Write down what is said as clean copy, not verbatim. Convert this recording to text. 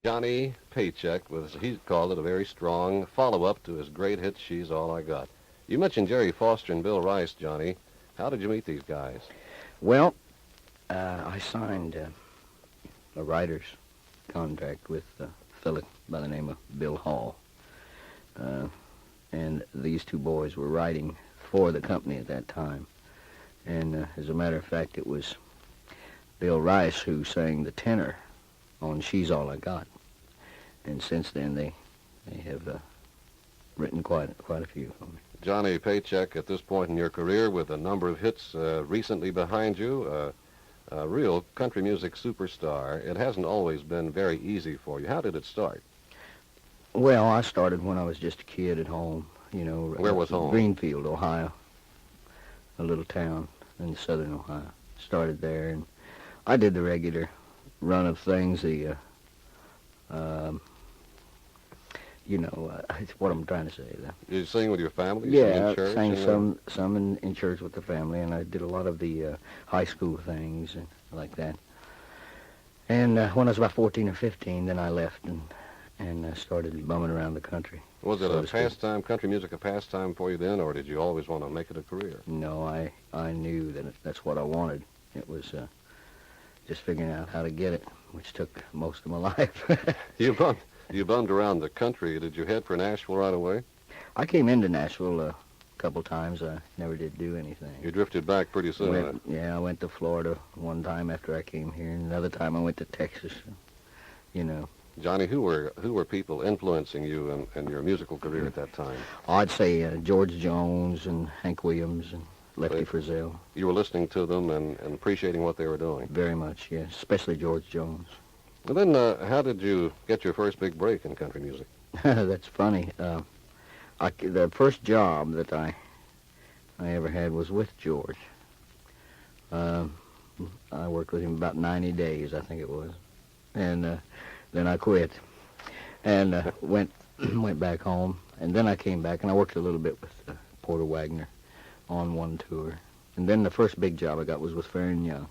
Johnny Paycheck was, he called it, a very strong follow-up to his great hit, She's All I Got. You mentioned Jerry Foster and Bill Rice, Johnny. How did you meet these guys? Well, I signed a writer's contract with a fellow by the name of Bill Hall. And these two boys were writing for the company at that time. And as a matter of fact, it was Bill Rice who sang the tenor on She's All I Got. And since then, they have written quite a few for me. Johnny Paycheck, at this point in your career, with a number of hits recently behind you, a real country music superstar. It hasn't always been very easy for you. How did it start? Well, I started when I was just a kid at home, you know. Where was home? Greenfield, Ohio, a little town in southern Ohio. Started there, and I did the regular run of things, it's what I'm trying to say. Did you sing with your family? You Yeah, in church, sang some in church with the family, and I did a lot of the high school things and like that. And when I was about 14 or 15, then I left and started bumming around the country. Was it a pastime, country music a pastime for you then, or did you always want to make it a career? No, I knew that that's what I wanted. It was just figuring out how to get it, which took most of my life. You bummed around the country. Did you head for Nashville right away? I came into Nashville a couple times. I never did do anything. You drifted back pretty soon. I went to Florida one time after I came here, and another time I went to Texas. You know. Johnny, who were people influencing you in your musical career at that time? I'd say George Jones and Hank Williams and Lefty Frizzell. You were listening to them and appreciating what they were doing? Very much, yes, especially George Jones. Well, then, how did you get your first big break in country music? That's funny. The first job that I ever had was with George. I worked with him about 90 days, I think it was, and then I quit and went back home. And then I came back and I worked a little bit with Porter Wagner on one tour. And then the first big job I got was with Fair and Young.